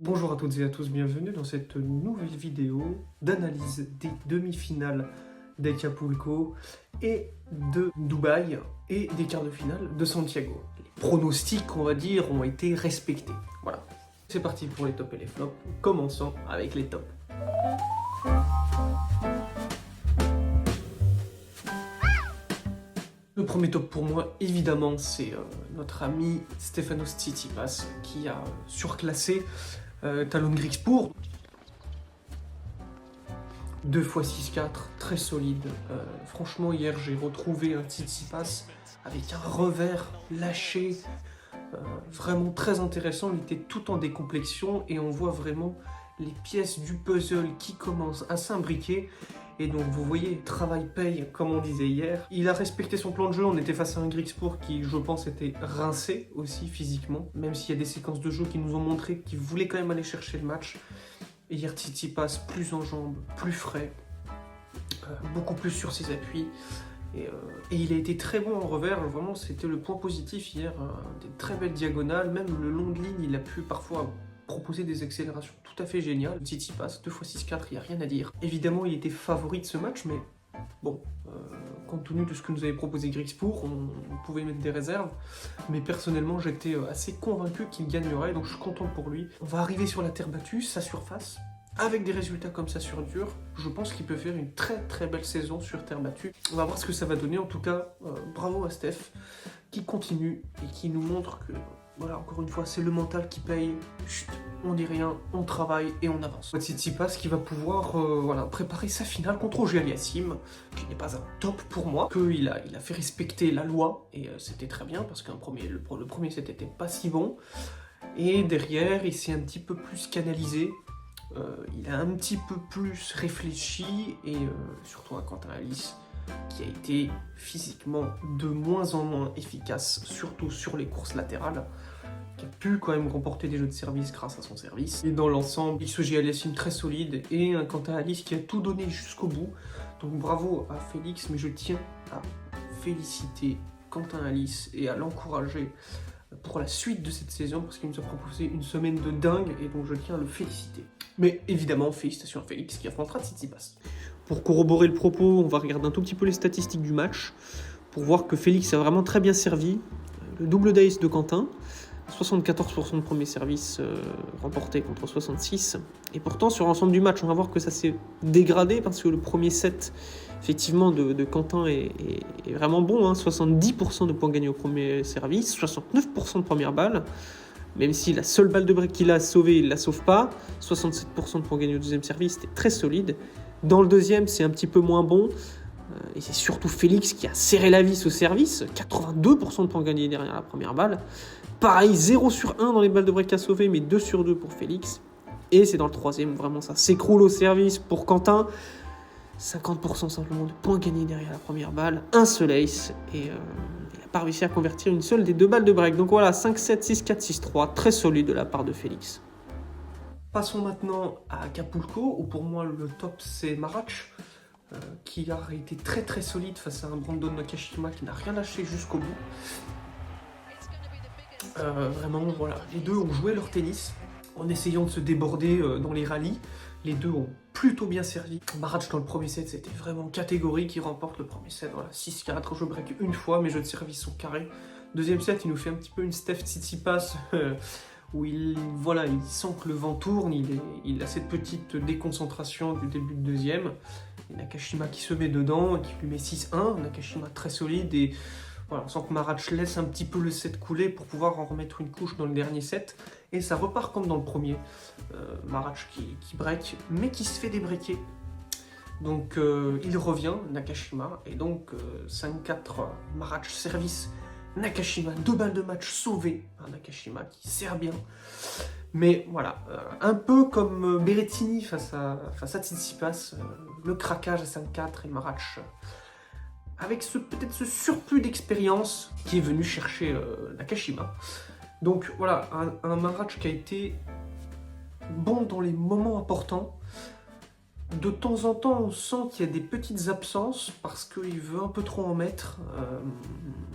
Bonjour à toutes et à tous, bienvenue dans cette nouvelle vidéo d'analyse des demi-finales d'Acapulco et de Dubaï et des quarts de finale de Santiago. Les pronostics, on va dire, ont été respectés. Voilà. C'est parti pour les tops et les flops. Commençons avec les tops. Le premier top pour moi, évidemment, c'est notre ami Stefanos Tsitsipas qui a surclassé Talon Griekspoor. 2 x 6-4, très solide. Franchement, hier, j'ai retrouvé un Tsitsipas avec un revers lâché, vraiment très intéressant. Il était tout en décomplexion et on voit vraiment les pièces du puzzle qui commencent à s'imbriquer. Et donc vous voyez, travail paye, comme on disait hier. Il a respecté son plan de jeu, on était face à un Griekspoor qui, je pense, était rincé aussi physiquement. Même s'il y a des séquences de jeu qui nous ont montré qu'il voulait quand même aller chercher le match. Et hier, Tsitsipas plus en jambes, plus frais, beaucoup plus sur ses appuis. Et il a été très bon en revers, vraiment c'était le point positif hier, des très belles diagonales, même le long de ligne il a pu parfois proposer des accélérations tout à fait géniales. Tsitsipas, 2 x 6-4, il n'y a rien à dire. Évidemment il était favori de ce match, mais bon, compte tenu de ce que nous avait proposé Griekspoor, on pouvait mettre des réserves, mais personnellement j'étais assez convaincu qu'il gagnerait, donc je suis content pour lui. On va arriver sur la terre battue, sa surface. Avec des résultats comme ça sur dur, je pense qu'il peut faire une très belle saison sur terre battue. On va voir ce que ça va donner. En tout cas, bravo à Steph qui continue et qui nous montre que, voilà, encore une fois, c'est le mental qui paye. Chut, on dit rien, on travaille et on avance. Tsitsipas qui va pouvoir voilà, préparer sa finale contre Auger-Aliassime, qui n'est pas un top pour moi, qu'il a fait respecter la loi et c'était très bien parce que le premier set était pas si bon. Et derrière, il s'est un petit peu plus canalisé. Il a un petit peu plus réfléchi et surtout à Quentin Halys qui a été physiquement de moins en moins efficace, surtout sur les courses latérales, qui a pu quand même remporter des jeux de service grâce à son service. Et dans l'ensemble, Auger-Aliassime très solide et un Quentin Halys qui a tout donné jusqu'au bout. Donc bravo à Félix, mais je tiens à féliciter Quentin Halys et à l'encourager pour la suite de cette saison parce qu'il nous a proposé une semaine de dingue et donc je tiens à le féliciter. Mais évidemment, félicitations à Félix qui affrontera Tsitsipas. Pour corroborer le propos, on va regarder un tout petit peu les statistiques du match pour voir que Félix a vraiment très bien servi. Le double d'ace de Quentin, 74% de premier service remporté contre 66. Et pourtant, sur l'ensemble du match, on va voir que ça s'est dégradé parce que le premier set, effectivement, de Quentin est vraiment bon. Hein, 70% de points gagnés au premier service, 69% de première balle. Même si la seule balle de break qu'il a sauvée, il ne la sauve pas. 67% de points gagnés au deuxième service, c'était très solide. Dans le deuxième, c'est un petit peu moins bon. Et c'est surtout Félix qui a serré la vis au service. 82% de points gagnés derrière la première balle. Pareil, 0 sur 1 dans les balles de break à sauver, mais 2 sur 2 pour Félix. Et c'est dans le troisième, vraiment ça s'écroule au service pour Quentin. 50% simplement de points gagnés derrière la première balle. Un seul ace. Et il n'a pas réussi à convertir une seule des 2 balles de break. Donc voilà, 5-7, 6-4, 6-3. Très solide de la part de Félix. Passons maintenant à Acapulco, où pour moi le top c'est Marach, qui a été très solide face à un Brandon Nakashima qui n'a rien lâché jusqu'au bout. Vraiment, voilà, les deux ont joué leur tennis en essayant de se déborder dans les rallyes. Les deux ont plutôt bien servi. Marach dans le premier set, c'était vraiment catégorique, il remporte le premier set, voilà, 6-4, je break une fois, mes jeux de service sont carrés. Deuxième set, il nous fait un petit peu une Steph Tsitsipas, où il sent que le vent tourne, il a cette petite déconcentration du début de deuxième. Et Nakashima qui se met dedans, et qui lui met 6-1, Nakashima très solide, et voilà, on sent que Marach laisse un petit peu le set couler pour pouvoir en remettre une couche dans le dernier set. Et ça repart comme dans le premier. Marach qui break, mais qui se fait débreaker. Donc il revient, Nakashima, et donc 5-4 Marach service. Nakashima, 2 balles de match sauvées par Nakashima qui sert bien. Mais voilà, un peu comme Berrettini face à Tsitsipas, le craquage à 5-4 et Marach avec peut-être ce surplus d'expérience qui est venu chercher Nakashima. Donc voilà, un Marach qui a été bon dans les moments importants, De temps en temps, on sent qu'il y a des petites absences parce qu'il veut un peu trop en mettre,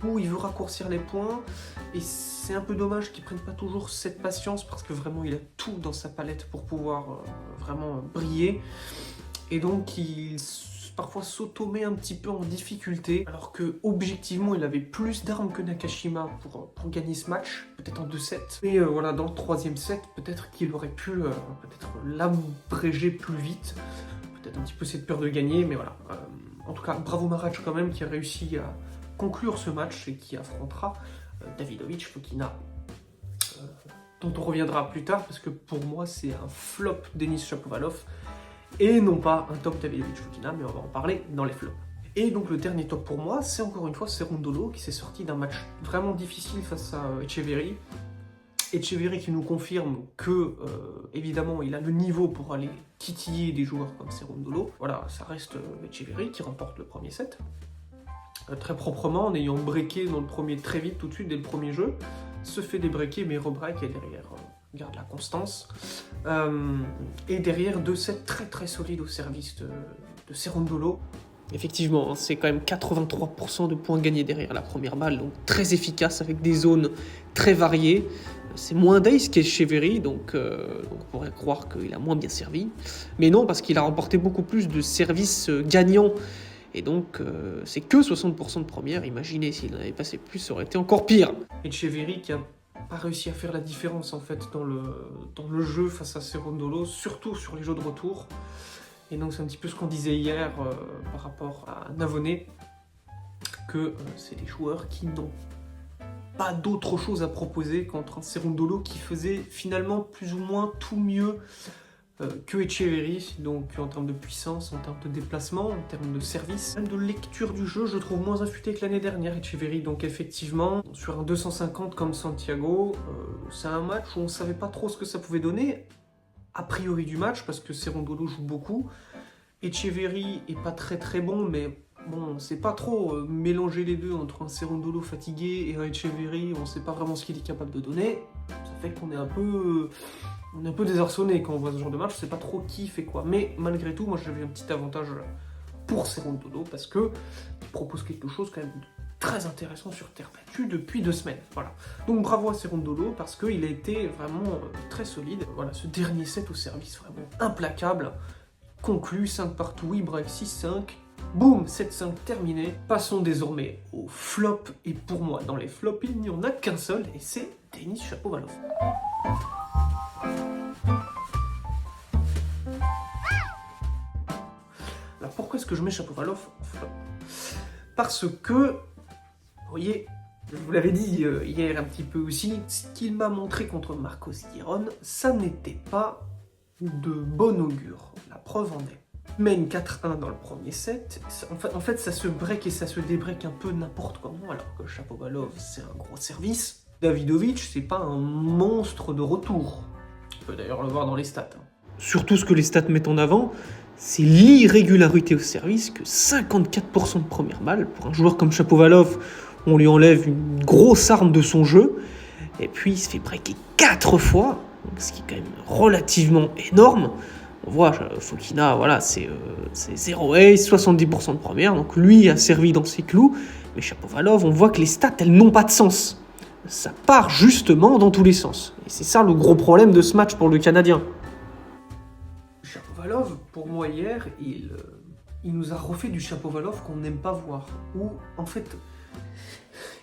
ou il veut raccourcir les points. Et c'est un peu dommage qu'il ne prenne pas toujours cette patience parce que vraiment il a tout dans sa palette pour pouvoir vraiment briller. Et donc il parfois s'auto-met un petit peu en difficulté, alors que objectivement il avait plus d'armes que Nakashima pour gagner ce match, peut-être en 2 sets. Mais voilà, dans le 3e set, peut-être qu'il aurait pu peut-être l'abréger plus vite, peut-être un petit peu cette peur de gagner, mais voilà. En tout cas, bravo Marach quand même, qui a réussi à conclure ce match et qui affrontera Davidovich Fokina, dont on reviendra plus tard, parce que pour moi c'est un flop Denis Shapovalov, et non pas un top Davidovich Fokina, mais on va en parler dans les flops. Et donc le dernier top pour moi, c'est encore une fois Cerundolo, qui s'est sorti d'un match vraiment difficile face à Etcheverry. Etcheverry qui nous confirme que, évidemment, il a le niveau pour aller titiller des joueurs comme Cerundolo. Voilà, ça reste Etcheverry qui remporte le premier set. Très proprement, en ayant breaké dans le premier très vite, tout de suite, dès le premier jeu. Se fait débreaker, mais rebreak et derrière garde la constance. Et derrière, 2 sets très solides au service de Cerundolo. Effectivement, c'est quand même 83% de points gagnés derrière la première balle, donc très efficace avec des zones très variées. C'est moins d'ace qu'Etcheverry, donc on pourrait croire qu'il a moins bien servi. Mais non, parce qu'il a remporté beaucoup plus de services gagnants. Et donc, c'est que 60% de première. Imaginez s'il en avait passé plus, ça aurait été encore pire. Etcheverry qui a pas réussi à faire la différence en fait dans le jeu face à Cerundolo, surtout sur les jeux de retour. Et donc c'est un petit peu ce qu'on disait hier par rapport à Navone, que c'est des joueurs qui n'ont pas d'autre chose à proposer qu'entre un Cerundolo qui faisait finalement plus ou moins tout mieux que Etcheverry, donc en termes de puissance, en termes de déplacement, en termes de service. Même de lecture du jeu, je trouve moins affûté que l'année dernière, Etcheverry. Donc effectivement, sur un 250 comme Santiago, c'est un match où on ne savait pas trop ce que ça pouvait donner, a priori du match, parce que Cerundolo joue beaucoup. Etcheverry est pas très bon, mais bon, on sait pas trop mélanger les deux entre un Cerundolo fatigué et un Etcheverry, on sait pas vraiment ce qu'il est capable de donner. Ça fait qu'on est un peu désarçonné quand on voit ce genre de match, c'est pas trop qui fait quoi. Mais malgré tout, moi j'avais un petit avantage pour Cerundolo parce que il propose quelque chose quand même de très intéressant sur terre battue depuis 2 semaines. Voilà. Donc bravo à Cerundolo parce qu'il a été vraiment très solide. Voilà, ce dernier set au service vraiment implacable, conclu 5 partout, il break 6-5. Boum, 7-5 terminé. Passons désormais au flop. Et pour moi, dans les flops, il n'y en a qu'un seul, et c'est Denis Shapovalov. Alors pourquoi est-ce que je mets Shapovalov en flop? Parce que, vous voyez, je vous l'avais dit hier un petit peu aussi, ce qu'il m'a montré contre Marcos Giron, ça n'était pas de bon augure. La preuve en est. Mène 4-1 dans le premier set. En fait, ça se break et ça se débreak un peu n'importe comment, alors que Shapovalov, c'est un gros service. Davidovich, c'est pas un monstre de retour. On peut d'ailleurs le voir dans les stats. Surtout ce que les stats mettent en avant, c'est l'irrégularité au service, que 54% de première balle. Pour un joueur comme Shapovalov, on lui enlève une grosse arme de son jeu, et puis il se fait breaker 4 fois, ce qui est quand même relativement énorme. On voit, Fokina, voilà, c'est 0 ace, 70% de première, donc lui a servi dans ses clous, mais Shapovalov, on voit que les stats, elles n'ont pas de sens. Ça part justement dans tous les sens. Et c'est ça le gros problème de ce match pour le Canadien. Shapovalov, pour moi hier, il nous a refait du Shapovalov qu'on n'aime pas voir. Où, en fait,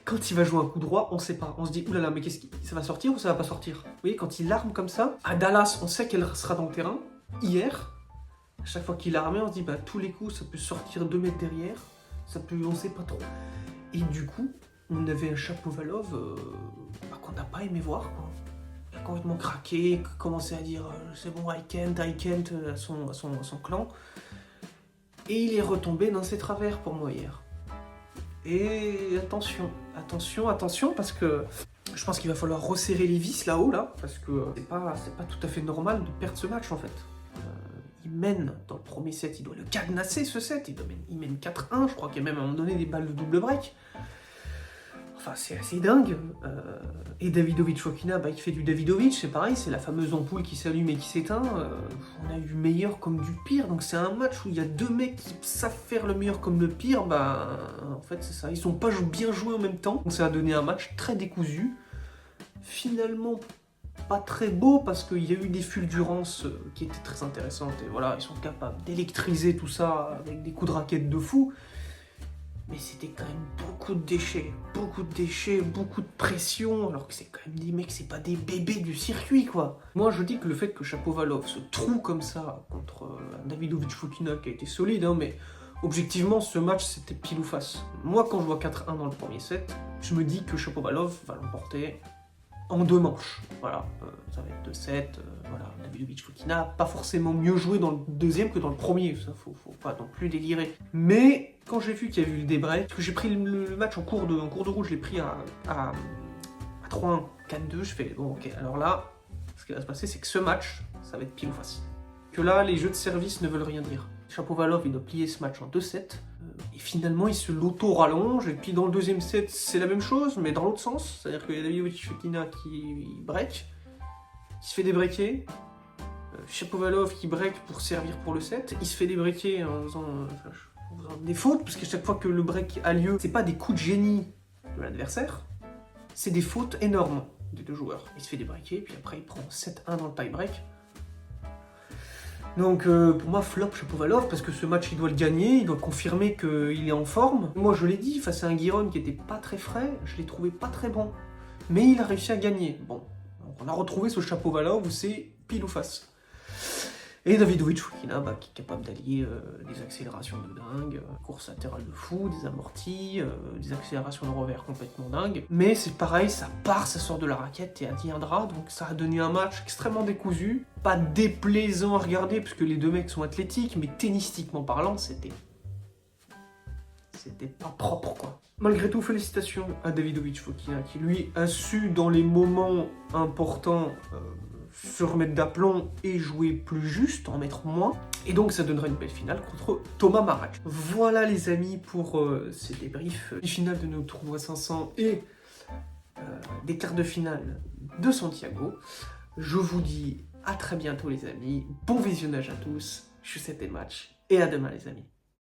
quand il va jouer un coup droit, on sait pas. On se dit, oulala, mais ça va sortir ou ça va pas sortir? Vous voyez, quand il arme comme ça, à Dallas, on sait qu'elle sera dans le terrain. Hier, à chaque fois qu'il a armé, on se dit, bah, tous les coups, ça peut sortir 2 mètres derrière. Ça peut, on sait pas trop. Et du coup, on avait un Shapovalov qu'on n'a pas aimé voir, quoi. Il a complètement craqué, commençait à dire c'est bon, I can't à son clan. Et il est retombé dans ses travers pour moi hier. Et attention, parce que je pense qu'il va falloir resserrer les vis là-haut, là, parce que c'est pas tout à fait normal de perdre ce match en fait. Il mène dans le premier set, il doit le cadenasser ce set, il mène 4-1, je crois qu'il y a même à un moment donné des balles de double break. Enfin, c'est assez dingue. Et Davidovich Fokina, bah, il fait du Davidovich, c'est pareil, c'est la fameuse ampoule qui s'allume et qui s'éteint. On a eu du meilleur comme du pire, donc c'est un match où il y a deux mecs qui savent faire le meilleur comme le pire. Bah, en fait, c'est ça, ils ont pas bien joué en même temps. Donc ça a donné un match très décousu. Finalement, pas très beau parce qu'il y a eu des fulgurances qui étaient très intéressantes. Et voilà, ils sont capables d'électriser tout ça avec des coups de raquette de fou. Mais c'était quand même beaucoup de déchets, beaucoup de pression, alors que c'est quand même des mecs, c'est pas des bébés du circuit, quoi. Moi, je dis que le fait que Shapovalov se trouve comme ça contre Davidovich Fokina, qui a été solide, hein, mais objectivement, ce match, c'était pile ou face. Moi, quand je vois 4-1 dans le premier set, je me dis que Shapovalov va l'emporter en 2 manches. Voilà, ça va être 2-7, voilà. Davidovich Fokina pas forcément mieux joué dans le deuxième que dans le premier, ça faut pas non plus délirer. Mais quand j'ai vu qu'il y a eu le débray, parce que j'ai pris le match en cours de route, je l'ai pris à 3-1, 4-2, je fais bon ok, alors là, ce qui va se passer, c'est que ce match, ça va être pile ou face. Que là, les jeux de service ne veulent rien dire. Shapovalov, il doit plier ce match en 2-7, et finalement, il se l'auto-rallonge, et puis dans le deuxième set, c'est la même chose, mais dans l'autre sens, c'est-à-dire qu'il y a Davidovich Fokina qui break, il se fait débreaker, Shapovalov qui break pour servir pour le set, il se fait débreaker en faisant des fautes, parce qu'à chaque fois que le break a lieu, c'est pas des coups de génie de l'adversaire, c'est des fautes énormes des deux joueurs. Il se fait débreaker, puis après il prend 7-1 dans le tie-break. Donc pour moi, flop Shapovalov, parce que ce match il doit le gagner, il doit confirmer qu'il est en forme. Moi je l'ai dit, face à un Giron qui était pas très frais, je l'ai trouvé pas très bon. Mais il a réussi à gagner. Bon, donc on a retrouvé ce Shapovalov où c'est pile ou face. Et Davidovich Fokina, qui est capable d'allier des accélérations de dingue, course latérale de fou, des amortis, des accélérations de revers complètement dingues. Mais c'est pareil, ça part, ça sort de la raquette et adviendra, donc ça a donné un match extrêmement décousu, pas déplaisant à regarder, puisque les deux mecs sont athlétiques, mais tennistiquement parlant, c'était pas propre, quoi. Malgré tout, félicitations à Davidovich Fokina, qui lui a su, dans les moments importants, se remettre d'aplomb et jouer plus juste, en mettre moins. Et donc ça donnera une belle finale contre Thomas Marek. Voilà les amis pour ces débriefs des finales de nos tournois 500 et des quarts de finale de Santiago. Je vous dis à très bientôt les amis, bon visionnage à tous, je vous souhaite des matchs et à demain les amis.